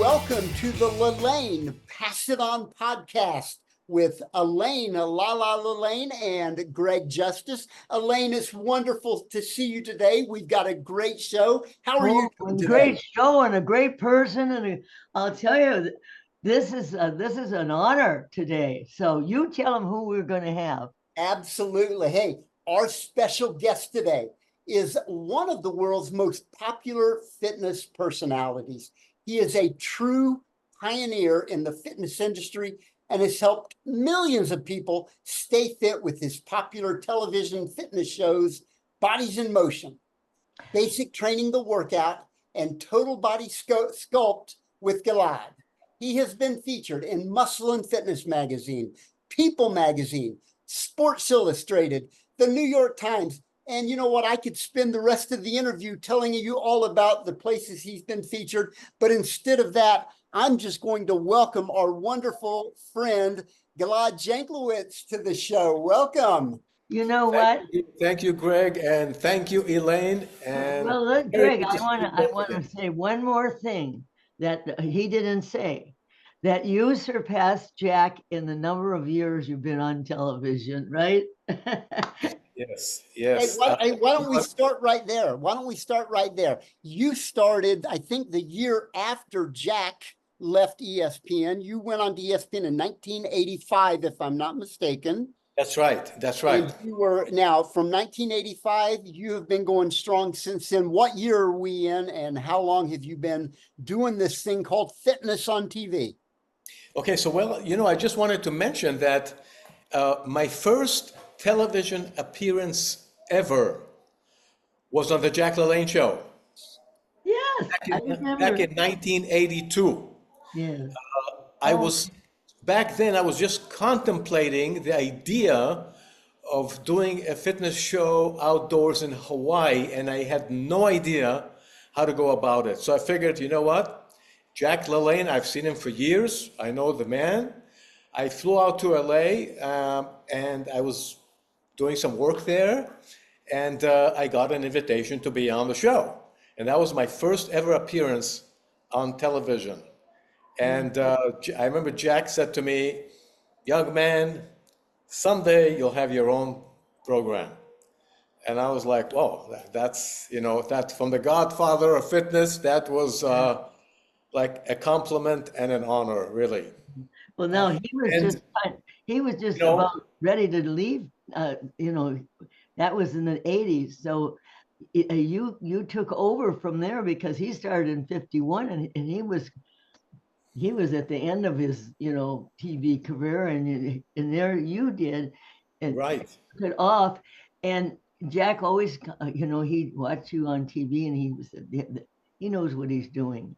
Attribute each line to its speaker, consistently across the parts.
Speaker 1: welcome to the LaLanne Pass It On podcast with Elaine, LaLanne, and Greg Justice. Elaine, it's wonderful to see you today. We've got a great show. How are you doing today?
Speaker 2: Great show and a great person, and I'll tell you, this is an honor today. So you tell them who we're going to have.
Speaker 1: Absolutely. Hey, our special guest today is one of the world's most popular fitness personalities. He is a true pioneer in the fitness industry and has helped millions of people stay fit with his popular television fitness shows, Bodies in Motion, Basic Training the Workout, and Total Body Sculpt with Gilad. He has been featured in Muscle and Fitness magazine, People magazine, Sports Illustrated, the New York Times. And you know what? I could spend the rest of the interview telling you all about the places he's been featured. But instead of that, I'm just going to welcome our wonderful friend, Gilad Janklowicz, to the show. Welcome.
Speaker 2: You know what?
Speaker 3: Thank you, Greg, and thank you, Elaine. And
Speaker 2: well, Greg, I want to say one more thing that he didn't say. That you surpassed Jack in the number of years you've been on television, right?
Speaker 3: Yes.
Speaker 1: Hey, why don't we start right there? You started, I think, the year after Jack left ESPN. You went on to ESPN in 1985, if I'm not mistaken.
Speaker 3: That's right.
Speaker 1: And you were, now, from 1985, you have been going strong since then. What year are we in, and how long have you been doing this thing called fitness on TV?
Speaker 3: Okay, so, I just wanted to mention that my first television appearance ever was on the Jack LaLanne show.
Speaker 2: Yes,
Speaker 3: back in 1982.
Speaker 2: Yeah.
Speaker 3: Back then I was just contemplating the idea of doing a fitness show outdoors in Hawaii, and I had no idea how to go about it. So I figured, you know what? Jack LaLanne, I've seen him for years. I know the man. I flew out to LA and I was doing some work there, and I got an invitation to be on the show. And that was my first ever appearance on television. And I remember Jack said to me, "Young man, someday you'll have your own program." And I was like, "Oh, that's, that from the godfather of fitness, that was like a compliment and an honor, really."
Speaker 2: Well, no, he was just about ready to leave. That was in the 80s. So you took over from there, because he started in 51, and he was at the end of his TV career, and there you did, and
Speaker 3: right,
Speaker 2: took it off. And Jack always, he'd watch you on TV, and he said he knows what he's doing.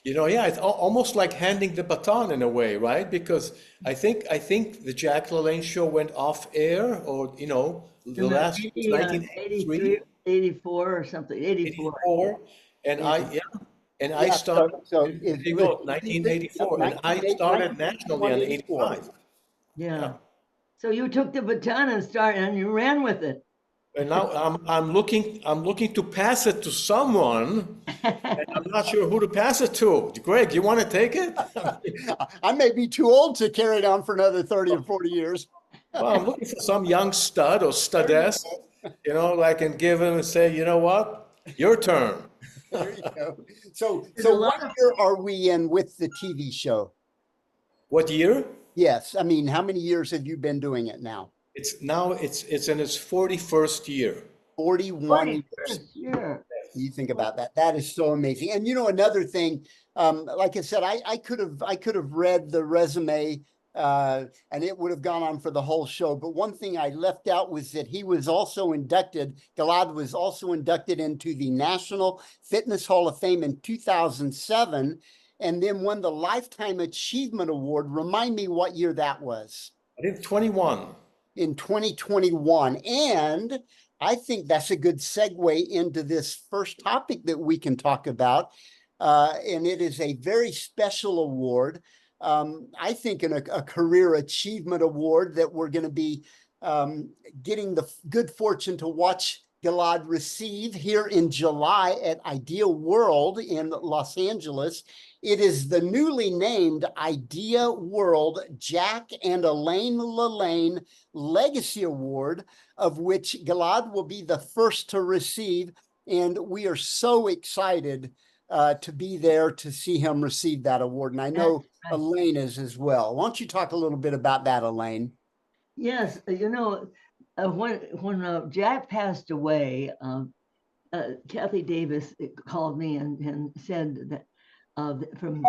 Speaker 3: It's almost like handing the baton in a way, right? Because I think the Jack LaLanne show went off air, or the last 1983,
Speaker 2: 84 or something, 84.
Speaker 3: And I started. So 1984, and I started nationally in 85.
Speaker 2: Yeah. So you took the baton and you ran with it.
Speaker 3: And now I'm looking to pass it to someone, and I'm not sure who to pass it to. Greg, you want to take it?
Speaker 1: I may be too old to carry it on for another 30 or 40 years.
Speaker 3: Well, I'm looking for some young stud or studess, I can give him and say, "You know what? Your turn."
Speaker 1: There you go. So what year are we in with the TV show?
Speaker 3: What year?
Speaker 1: Yes. I mean, how many years have you been doing it now?
Speaker 3: It's in its 41st year.
Speaker 1: 41 years. You think about that. That is so amazing. And another thing, like I said, I could have read the resume and it would have gone on for the whole show. But one thing I left out was that Gilad was also inducted into the National Fitness Hall of Fame in 2007, and then won the Lifetime Achievement Award. Remind me what year that was.
Speaker 3: I think 21.
Speaker 1: In 2021. And I think that's a good segue into this first topic that we can talk about. And it is a very special award. I think a career achievement award that we're going to be getting the good fortune to watch Gilad receive here in July at Idea World in Los Angeles. It is the newly named Idea World Jack and Elaine LaLanne Legacy Award, of which Gilad will be the first to receive. And we are so excited to be there to see him receive that award. And I know Elaine is as well. Why don't you talk a little bit about that, Elaine?
Speaker 2: Yes, when Jack passed away, Kathy Davis called me and said that from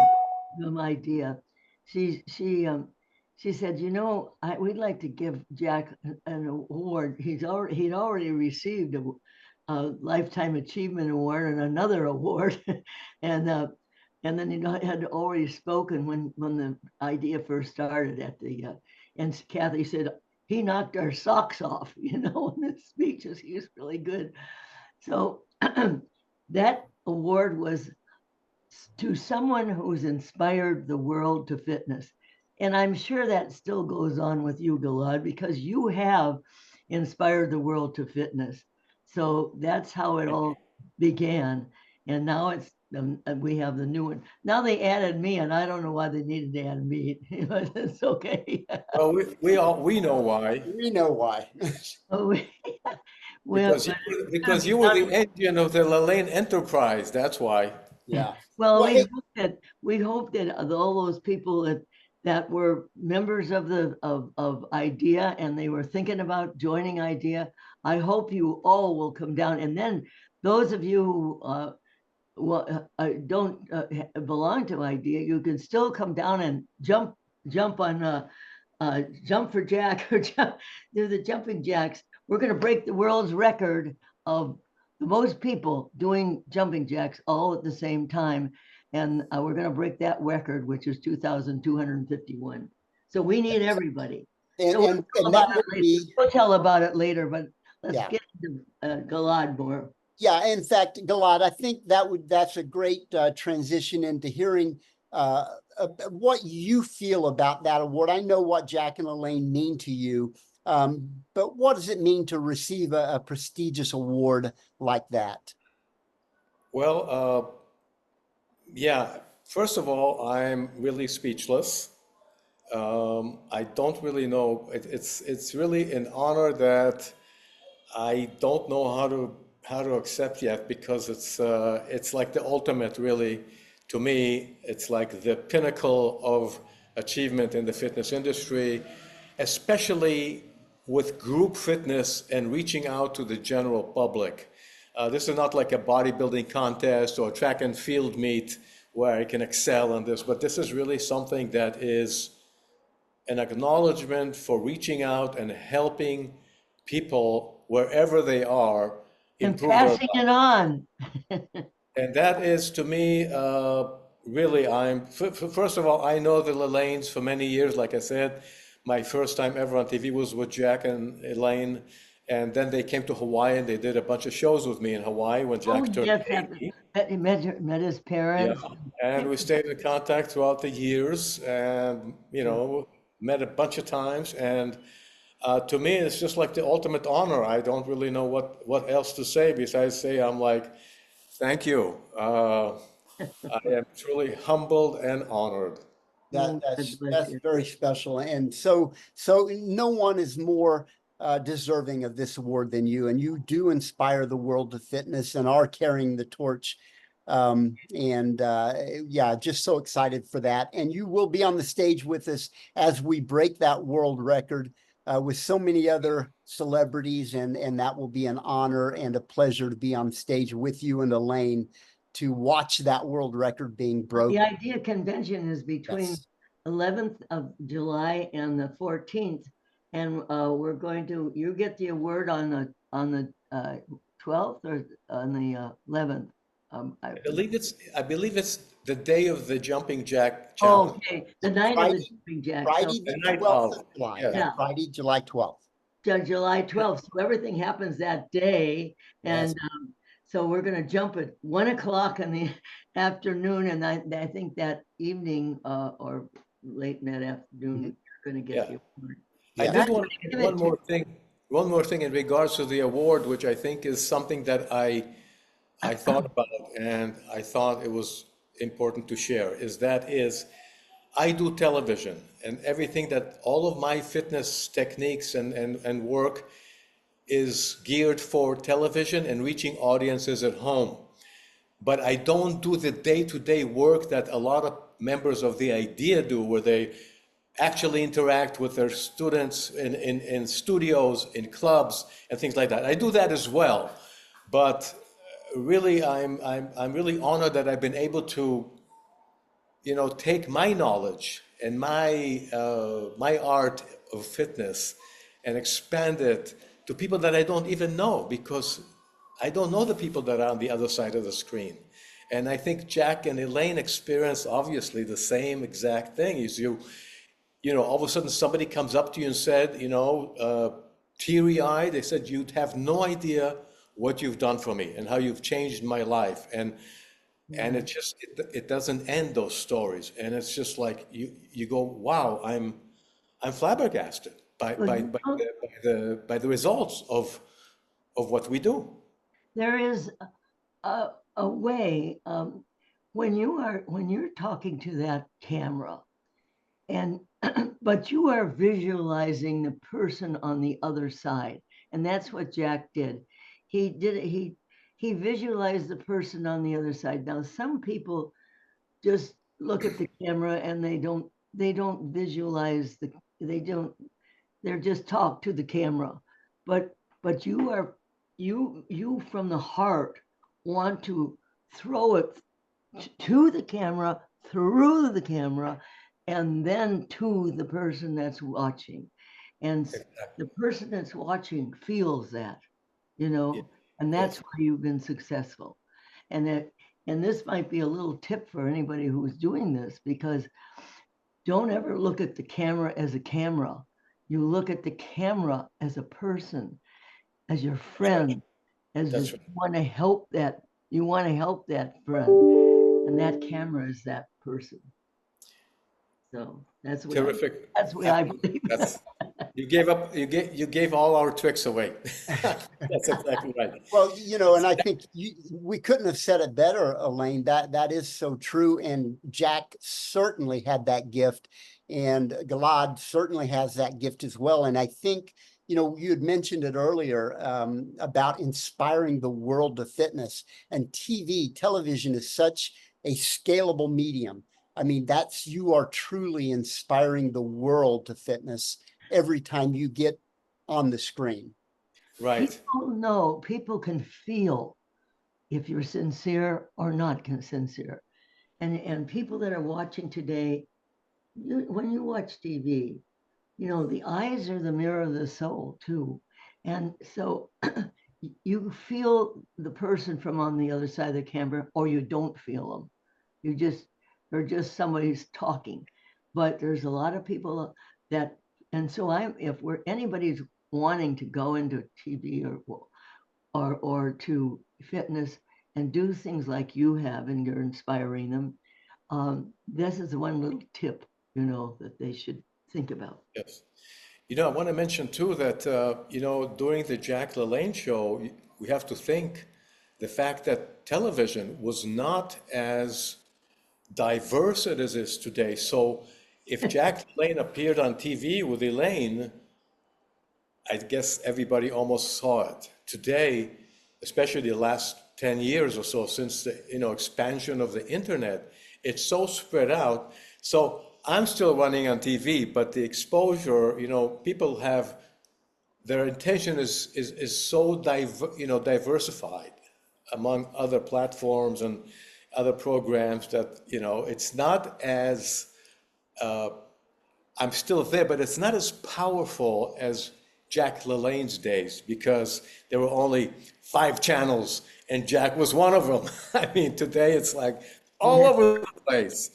Speaker 2: Idea, she said, we'd like to give Jack an award. He'd already received a Lifetime Achievement Award and another award, and then he had already spoken when the idea first started at the. And Kathy said, he knocked our socks off, in his speeches. He was really good. So that award was to someone who's inspired the world to fitness. And I'm sure that still goes on with you, Gilad, because you have inspired the world to fitness. So that's how it all began. And now we have the new one. Now they added me, and I don't know why they needed to add me. It's okay.
Speaker 3: Well, we know why.
Speaker 1: We know why.
Speaker 3: Because you were the engine of the LaLanne enterprise. That's why.
Speaker 1: Yeah.
Speaker 2: Well, we hope that all those people that were members of Idea and they were thinking about joining Idea, I hope you all will come down. And then those of you who don't belong to Idea, you can still come down and jump on Jump for Jack or do the jumping jacks. We're going to break the world's record of the most people doing jumping jacks all at the same time. And we're going to break that record, which is 2,251. So we need everybody.
Speaker 1: And
Speaker 2: we'll tell about it later, but let's get to Gilad more.
Speaker 1: Yeah, in fact, Gilad, I think that's a great transition into hearing what you feel about that award. I know what Jack and Elaine mean to you, but what does it mean to receive a prestigious award like that?
Speaker 3: Well, first of all, I'm really speechless. I don't really know. It's really an honor that I don't know how to accept yet, because it's like the ultimate, really. To me, it's like the pinnacle of achievement in the fitness industry, especially with group fitness and reaching out to the general public. This is not like a bodybuilding contest or track and field meet where I can excel on this, but this is really something that is an acknowledgement for reaching out and helping people wherever they are.
Speaker 2: And passing it on.
Speaker 3: And that is, to me, really, first of all, I know the LaLannes for many years. Like I said, my first time ever on TV was with Jack and Elaine. And then they came to Hawaii and they did a bunch of shows with me in Hawaii when Jack turned 80.
Speaker 2: He met his parents.
Speaker 3: Yeah. And we stayed in contact throughout the years and, met a bunch of times. And to me, it's just like the ultimate honor. I don't really know what else to say besides say I'm like, thank you. I am truly humbled and honored.
Speaker 1: That's very special. And so no one is more deserving of this award than you. And you do inspire the world to fitness and are carrying the torch. Just so excited for that. And you will be on the stage with us as we break that world record with so many other celebrities. And that will be an honor and a pleasure to be on stage with you and Elaine to watch that world record being broken.
Speaker 2: The Idea convention is between 11th of July and the 14th. And you get the award on the 12th or on the 11th.
Speaker 3: I believe it's the day of the jumping jack challenge.
Speaker 2: Oh, okay, the night of the jumping jack.
Speaker 1: Friday, the 12th of July.
Speaker 3: Yeah.
Speaker 1: Friday, July 12th.
Speaker 2: July 12th. So everything happens that day, and so we're going to jump at 1 o'clock in the afternoon, and I think that evening or late in that afternoon, you're going to get the award.
Speaker 3: I did want to add one more thing. one more thing in regards to the award, which I think is something that I thought about and I thought it was important to share, is I do television, and everything that all of my fitness techniques and work is geared for television and reaching audiences at home. But I don't do the day-to-day work that a lot of members of the idea do, where they actually interact with their students in studios, in clubs, and things like that. I do that as well. But really, I'm really honored that I've been able to, take my knowledge and my art of fitness and expand it to people that I don't even know, because I don't know the people that are on the other side of the screen. And I think Jack and Elaine experienced obviously the same exact thing. Is all of a sudden somebody comes up to you and said, teary-eyed, they said, "You'd have no idea what you've done for me and how you've changed my life." And it doesn't end, those stories. And it's just like you go, wow, I'm flabbergasted by the results of what we do.
Speaker 2: There is a way, when you're talking to that camera, and but you are visualizing the person on the other side, and that's what Jack did. He visualized the person on the other side. Now, some people just look at the camera and they don't visualize they're just talk to the camera. But you from the heart want to throw it to the camera, through the camera, and then to the person that's watching. And the person that's watching feels that, and that's why you've been successful. And this might be a little tip for anybody who's doing this, because don't ever look at the camera as a camera. You look at the camera as a person, as your friend, you want to help that friend, and that camera is that person. So that's what
Speaker 3: terrific.
Speaker 2: That's what I believe.
Speaker 3: You gave all our tricks away. That's exactly right.
Speaker 1: Well, and I think we couldn't have said it better, Elaine. That is so true. And Jack certainly had that gift, and Gilad certainly has that gift as well. And I think, you had mentioned it earlier about inspiring the world of fitness, and television is such a scalable medium. I mean, you are truly inspiring the world to fitness every time you get on the screen.
Speaker 3: Right.
Speaker 2: People can feel if you're sincere or not sincere. And people that are watching today, when you watch TV, the eyes are the mirror of the soul too. And so you feel the person from on the other side of the camera, or you don't feel them. They're just somebody's talking. But there's a lot of people that, and so if anybody's wanting to go into TV or to fitness and do things like you have, and you're inspiring them, this is one little tip, that they should think about.
Speaker 3: Yes. I want to mention too that, during the Jack LaLanne show, we have to think the fact that television was not as diverse as it is today. So if Jack LaLanne appeared on TV with Elaine, I guess everybody almost saw it. Today, especially the last 10 years or so, since the expansion of the internet, it's so spread out. So I'm still running on TV, but the exposure, people have, their attention is so diversified among other platforms and other programs that, it's not as, I'm still there, but it's not as powerful as Jack LaLanne's days, because there were only 5 channels and Jack was one of them. I mean, today it's like all over the place.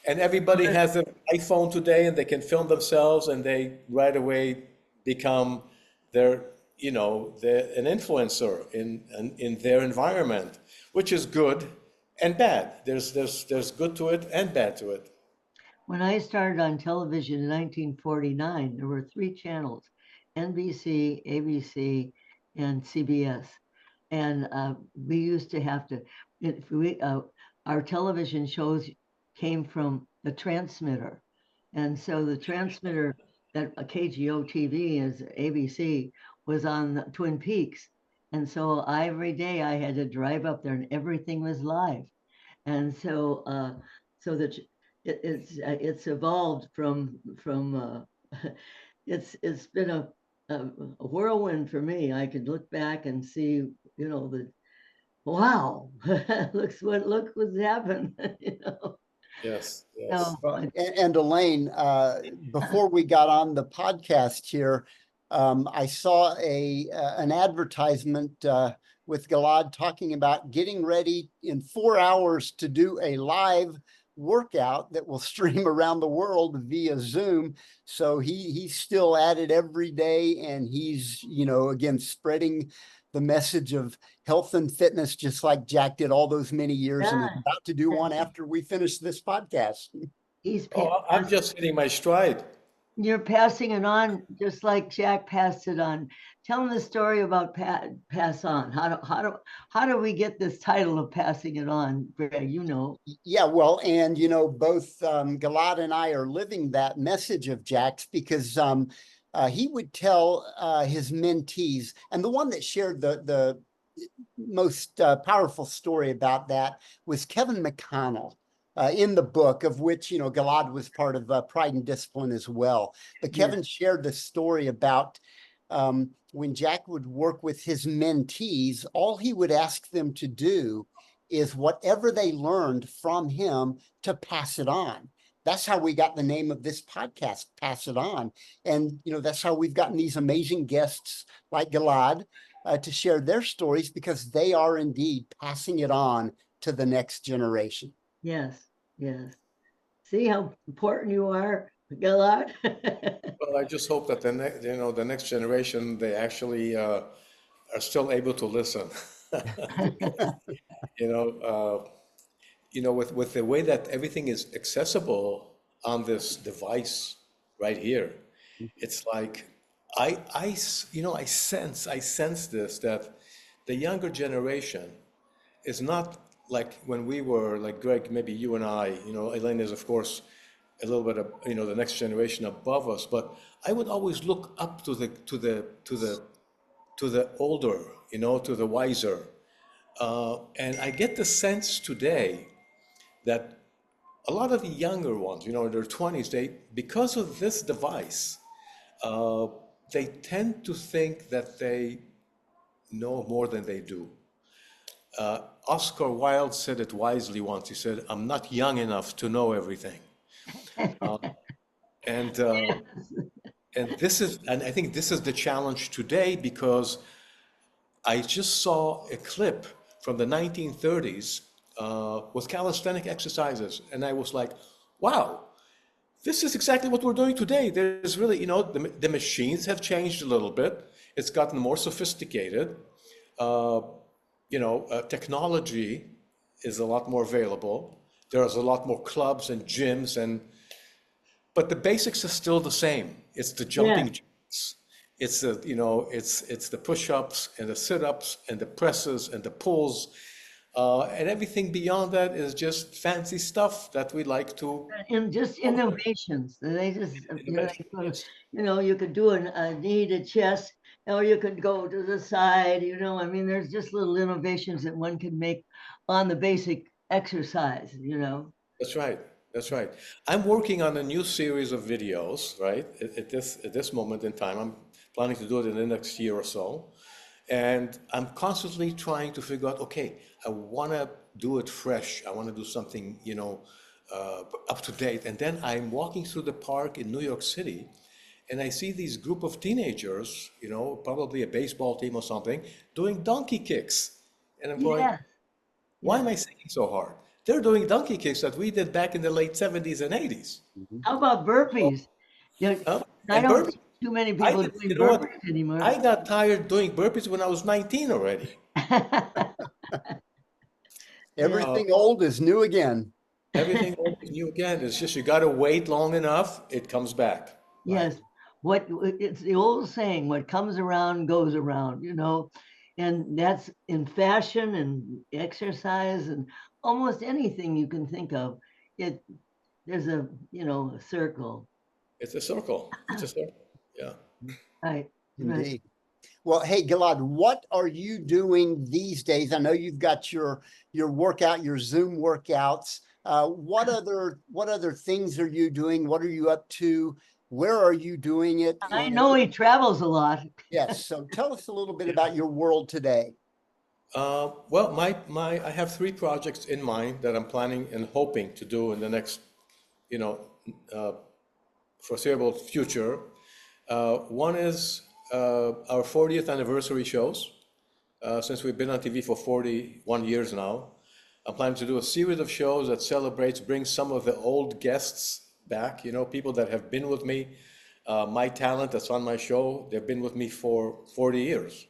Speaker 3: And everybody has an iPhone today, and they can film themselves, and they right away become an influencer in their environment, which is good and bad. There's good to it and bad to it.
Speaker 2: When I started on television in 1949, there were 3 channels, NBC, ABC, and CBS. And we used to have to, our television shows came from the transmitter. And so the transmitter that KGO TV is ABC was on Twin Peaks. And so every day I had to drive up there and everything was live. And so so that it's evolved from it's been a whirlwind for me. I could look back and see, the wow, look what's happened,
Speaker 3: Yes,
Speaker 2: So,
Speaker 1: And Elaine, before we got on the podcast here, I saw an advertisement with Gilad talking about getting ready in 4 hours to do a live workout that will stream around the world via Zoom. So he's still at it every day, and he's, again, spreading the message of health and fitness, just like Jack did all those many years, and is about to do one after we finish this podcast.
Speaker 3: I'm just hitting my stride.
Speaker 2: You're passing it on just like Jack passed it on. Tell them the story about pass on. How do we get this title of passing it on, Greg?
Speaker 1: Yeah, well, and both Gilad and I are living that message of Jack's, because he would tell his mentees, and the one that shared the most powerful story about that was Kevin McConnell. In the book, of which, Gilad was part of Pride and Discipline as well. But Kevin shared the story about when Jack would work with his mentees, all he would ask them to do is whatever they learned from him to pass it on. That's how we got the name of this podcast, Pass It On. And, that's how we've gotten these amazing guests like Gilad to share their stories, because they are indeed passing it on to the next generation.
Speaker 2: Yes. See how important you are, Gilad?
Speaker 3: Well, I just hope that the next generation, they actually are still able to listen. With the way that everything is accessible on this device right here, it's like I sense this, that the younger generation is not like when we were, like Greg, maybe you and I, Elaine is of course a little bit of, the next generation above us, but I would always look up to the older, to the wiser. And I get the sense today that a lot of the younger ones, in their 20s, because of this device, they tend to think that they know more than they do. Oscar Wilde said it wisely once. He said, "I'm not young enough to know everything." And I think this is the challenge today, because I just saw a clip from the 1930s with calisthenic exercises, and I was like, "Wow, this is exactly what we're doing today." There's really, the machines have changed a little bit. It's gotten more sophisticated. Technology is a lot more available. There's a lot more clubs and gyms, but the basics are still the same. It's the jumping jacks. It's it's the push-ups and the sit-ups and the presses and the pulls, and everything beyond that is just fancy stuff that we like to.
Speaker 2: And just innovations. They just, you could do a knee to chest, or you could go to the side. There's just little innovations that one can make on the basic exercise.
Speaker 3: That's right. I'm working on a new series of videos, right? At this moment in time, I'm planning to do it in the next year or so. And I'm constantly trying to figure out, okay, I want to do it fresh. I want to do something, up to date. And then I'm walking through the park in New York City, and I see these group of teenagers, probably a baseball team or something, doing donkey kicks. And I'm going, why am I singing so hard? They're doing donkey kicks that we did back in the late 70s and 80s.
Speaker 2: How about burpees? I don't see too many people doing burpees anymore.
Speaker 3: I got tired doing burpees when I was 19 already.
Speaker 1: Everything old is new again.
Speaker 3: Everything old is new again. It's just you got to wait long enough, it comes back.
Speaker 2: Yes. it's the old saying, what comes around goes around, and that's in fashion and exercise and almost anything you can think of. There's a circle.
Speaker 3: It's a circle. It's a circle. Yeah.
Speaker 2: Right.
Speaker 1: Indeed. Well, hey, Gilad, what are you doing these days? I know you've got your workout, your Zoom workouts. What other things are you doing? What are you up to? Where are you doing it?
Speaker 2: I know he travels a lot.
Speaker 1: Yes. So tell us a little bit about your world today.
Speaker 3: Well, I have 3 projects in mind that I'm planning and hoping to do in the next, foreseeable future. One is our 40th anniversary shows. Since we've been on TV for 41 years now, I'm planning to do a series of shows that brings some of the old guests back, people that have been with me, my talent that's on my show, they've been with me for 40 years.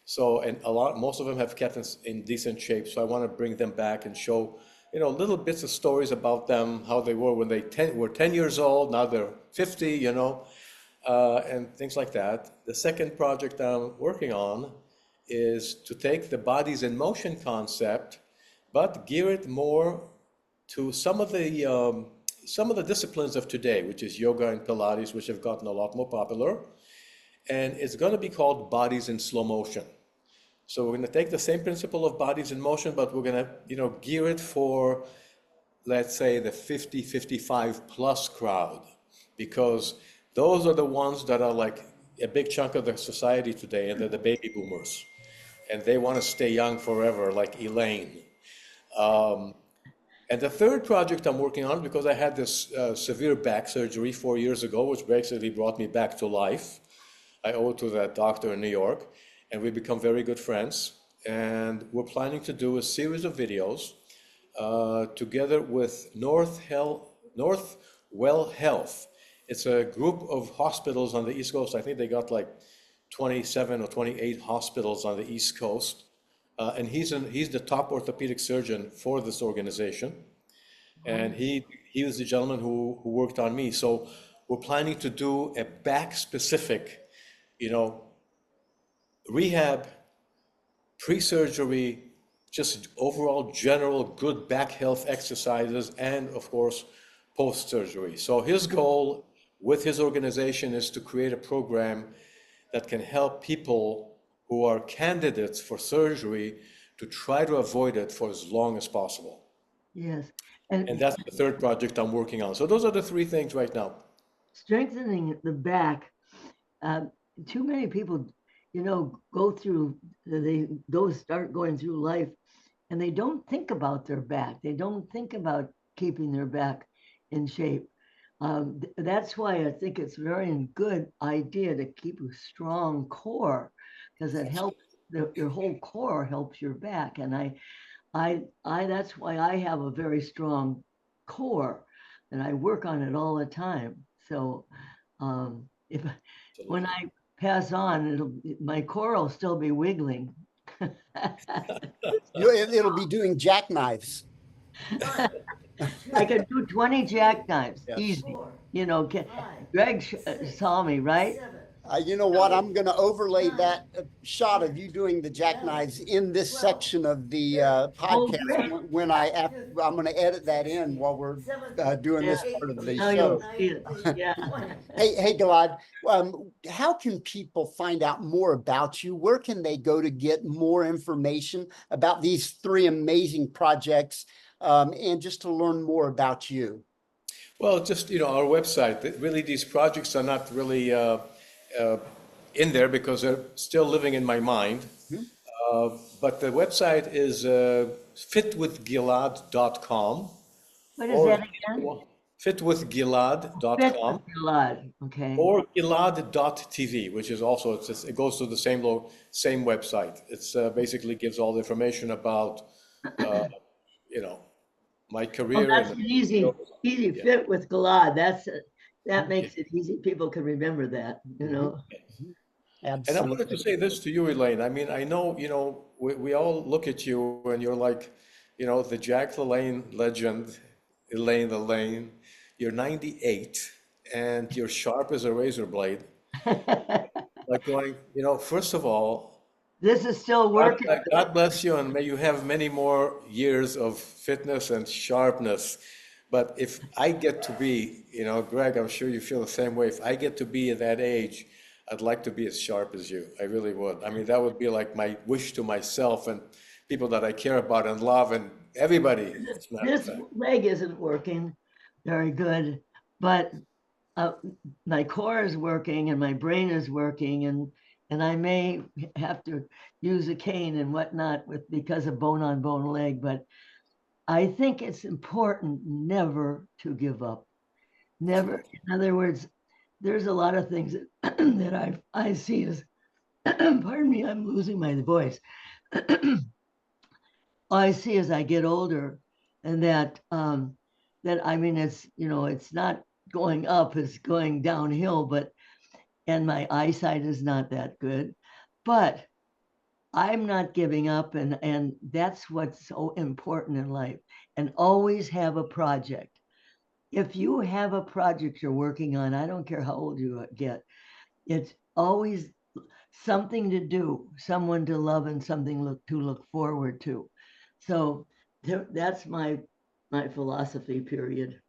Speaker 3: So, and most of them have kept in decent shape. So I want to bring them back and show, little bits of stories about them, how they were when they were 10 years old, now they're 50, and things like that. The second project I'm working on is to take the bodies in motion concept, but gear it more to some of the disciplines of today, which is yoga and Pilates, which have gotten a lot more popular. And it's going to be called Bodies in Slow Motion. So we're going to take the same principle of bodies in motion, but we're going to, gear it for, let's say, the 50, 55 plus crowd, because those are the ones that are like a big chunk of the society today, and they're the baby boomers. And they want to stay young forever, like Elaine. And the third project I'm working on, because I had this severe back surgery 4 years ago, which basically brought me back to life. I owe it to that doctor in New York, and we've become very good friends. And we're planning to do a series of videos together with Northwell Health. It's a group of hospitals on the East Coast. I think they got like 27 or 28 hospitals on the East Coast. And he's the top orthopedic surgeon for this organization. And he was the gentleman who worked on me. So we're planning to do a back-specific, rehab, pre-surgery, just overall general good back health exercises, and of course, post-surgery. So his goal with his organization is to create a program that can help people who are candidates for surgery to try to avoid it for as long as possible.
Speaker 2: Yes.
Speaker 3: And that's the third project I'm working on. So those are the 3 things right now.
Speaker 2: Strengthening the back. Too many people, start going through life, and they don't think about their back. They don't think about keeping their back in shape. That's why I think it's a very good idea to keep a strong core, because it helps your whole core helps your back. And I that's why I have a very strong core, and I work on it all the time. So when I pass on, my core will still be wiggling.
Speaker 1: It'll be doing jackknives.
Speaker 2: I can do 20 jackknives,
Speaker 1: Yes.
Speaker 2: easy. Greg saw me, right?
Speaker 1: You know what? I'm going to overlay that shot of you doing the jackknives in this section of the podcast when I'm going to edit that in while we're doing this part of the show.
Speaker 2: Yeah.
Speaker 1: Hey, Gilad, how can people find out more about you? Where can they go to get more information about these 3 amazing projects, and just to learn more about you?
Speaker 3: Well, just, our website. Really, these projects are not really in there because they're still living in my mind. Mm-hmm. But the website is fitwithgilad.com.
Speaker 2: What is that again?
Speaker 3: Fitwithgilad.com.
Speaker 2: Gilad, okay.
Speaker 3: Or gilad.tv, which is also, it goes to the same website. It's basically gives all the information about, my career.
Speaker 2: That's an easy fit with Gilad. That makes it easy. People can remember that,
Speaker 1: Absolutely.
Speaker 3: And I wanted to say this to you, Elaine. I mean, I know, we all look at you and you're like, the Jack LaLanne legend, Elaine. You're 98 and you're sharp as a razor blade. Like going, first of all,
Speaker 2: This is still working.
Speaker 3: God bless you, and may you have many more years of fitness and sharpness. But if I get to be, Greg, I'm sure you feel the same way. If I get to be at that age, I'd like to be as sharp as you. I really would. I mean, that would be like my wish to myself and people that I care about and love and everybody.
Speaker 2: This leg isn't working very good, but my core is working and my brain is working, and I may have to use a cane and whatnot because of bone on bone leg, but I think it's important never to give up. Never. In other words, there's a lot of things that I see as, pardon me, I'm losing my voice. I see as I get older, and that I mean, it's not going up, it's going downhill, and my eyesight is not that good, but I'm not giving up, and that's what's so important in life. And always have a project. If you have a project you're working on, I don't care how old you get, it's always something to do, someone to love, and something to look forward to. So that's my philosophy, period.